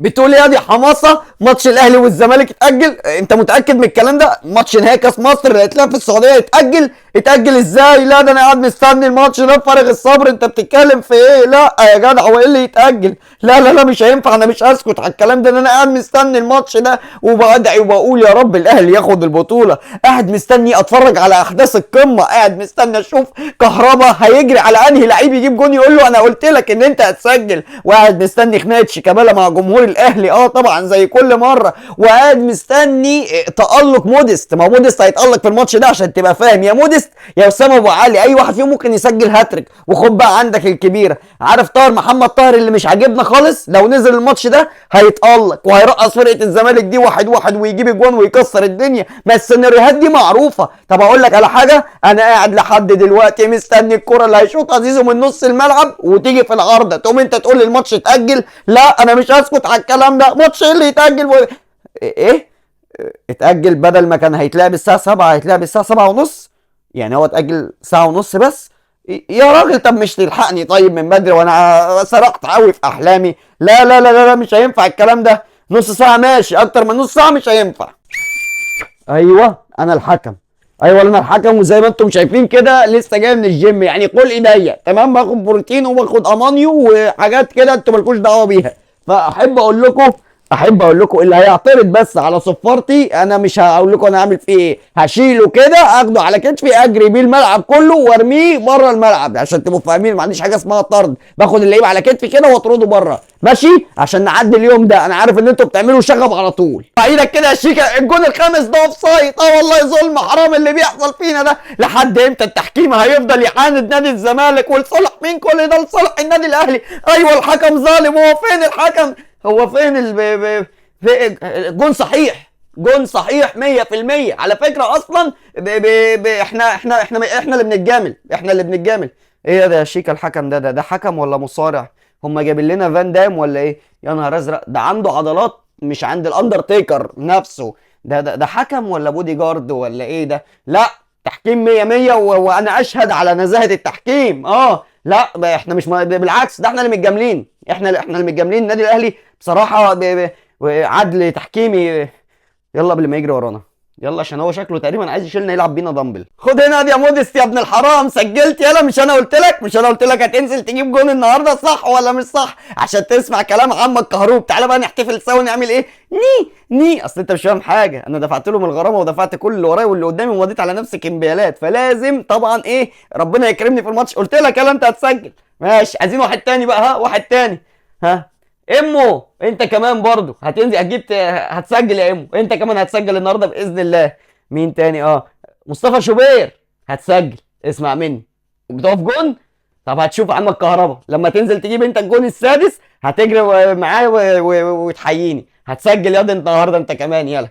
بتقول ايه يا دي حماصه؟ ماتش الاهلي والزمالك اتاجل؟ انت متاكد من الكلام ده؟ ماتش نهائي كاس مصر اللي هيتلعب في السعوديه يتاجل؟ اتاجل ازاي؟ لا ده انا قاعد مستني الماتش ده بفارغ الصبر. انت بتتكلم في ايه؟ لا يا جدع، هو ايه اللي يتاجل؟ لا لا لا مش هينفع، انا مش هسكت على الكلام ده. انا قاعد مستني الماتش ده وبدعي وبقول يا رب الاهلي ياخد البطوله. قاعد مستني اتفرج على احداث القمه، قاعد مستني اشوف كهربا هيجري على انهي لعيب يجيب جون يقول له انا قلت لك ان انت هتسجل، وقاعد مستني خناقه شيكابالا مع جمهور الاهلي طبعا زي كل مره، وقاعد مستني تالق موديست. ما موديست هيتالق في الماتش ده عشان تبقى فاهم، يا موديست يا اسامه ابو علي، اي واحد فيهم ممكن يسجل هاتريك. وخد بقى عندك الكبيره، عارف طاهر محمد طاهر اللي مش عاجبنا خالص؟ لو نزل الماتش ده هيتالق وهيرقص فرقه الزمالك دي 1-1 ويجيب اجوان ويكسر الدنيا. ما السيناريوهات دي معروفه. طب اقول لك على حاجه، انا قاعد لحد دلوقتي مستني الكره اللي هيشوطها زيزو من نص الملعب وتيجي في العارضه، تقوم انت تقول لي الماتش اتاجل؟ لا انا مش هسكت على الكلام ده. ماتش ايه اللي يتاجل ايه؟ اتاجل بدل ما كان هيتلعب الساعه 7 هيتلعب الساعه 7 ونص؟ يعني هو اتاجل ساعه ونص بس؟ يا راجل طب مش تلحقني طيب من بدري وانا سرقت قوي في احلامي؟ لا لا لا لا مش هينفع الكلام ده. نص ساعه ماشي، اكتر من نص ساعه مش هينفع. ايوه انا الحكم، ايوه انا الحكم، وزي ما انتم شايفين كده لسه جاي من الجيم، يعني كل ايديا تمام، باخد بروتين وباخد امانيو وحاجات كده انتوا مالكوش دعوه بيها. فاحب اقول لكم اللي هيعترض بس على صفارتي انا مش هقول لكم انا هعمل فيه ايه، هشيله كده اخده على كتفي اجري بيه الملعب كله وارميه بره الملعب، عشان تبقوا فاهمين ما عنديش حاجه اسمها طرد، باخد اللعيب على كتفي كده واطرده بره ماشي، عشان نعدي اليوم ده. انا عارف ان انتوا بتعملوا شغب على طول. ايدك كده يا شيكا، الجون الخامس ده اوف سايد. والله ظلم حرام اللي بيحصل فينا ده. لحد امتى التحكيم هيفضل يعاند نادي الزمالك؟ ولصالح مين كل ده؟ لصالح النادي الاهلي. ايوه الحكم ظالم. هو فين الحكم؟ هو فين جون صحيح، جون صحيح 100% على فكره. اصلا احنا اللي بنتجامل، احنا اللي بنتجامل. ايه ده يا شيكا؟ الحكم ده حكم ولا مصارع؟ هم جايبين لنا فان دام ولا ايه؟ يا نهار ازرق، ده عنده عضلات مش عند الاندرتيكر نفسه. ده حكم ولا بودي جارد ولا ايه ده؟ لا تحكيم 100 100 وانا اشهد على نزاهه التحكيم. لا احنا مش بالعكس، ده احنا اللي متجاملين، احنا اللي متجاملين. النادي الاهلي بصراحه عدل تحكيمي. يلا قبل ما يجري ورانا، يلا عشان هو شكله تقريبا عايز يشيلنا يلعب بينا دمبل. خد هنا يا موديست يا ابن الحرام، سجلت؟ يلا مش انا قلت لك هتنزل تجيب جون النهارده؟ صح ولا مش صح؟ عشان تسمع كلام عمك كهروب. تعالى بقى نحتفل سوا، نعمل ايه؟ ني اصل انت مش فاهم حاجه، انا دفعت لهم الغرامه ودفعت كل اللي ورايا واللي قدامي ومضيت على نفسي كمبيالات، فلازم طبعا ايه ربنا يكرمني في الماتش. قلت لك يلا انت هتسجل ماشي، عايزين واحد تاني بقى. واحد تاني. امو انت كمان برضو هتنزل هتسجل يا امو، انت كمان هتسجل النهارده باذن الله. مين تاني؟ مصطفى شوبير هتسجل، اسمع مني. بتقف جون؟ طب هتشوف عمك كهربا لما تنزل تجيب انت الجون السادس هتجري معاه وتحييني. هتسجل ياض انت النهارده انت كمان، يلا.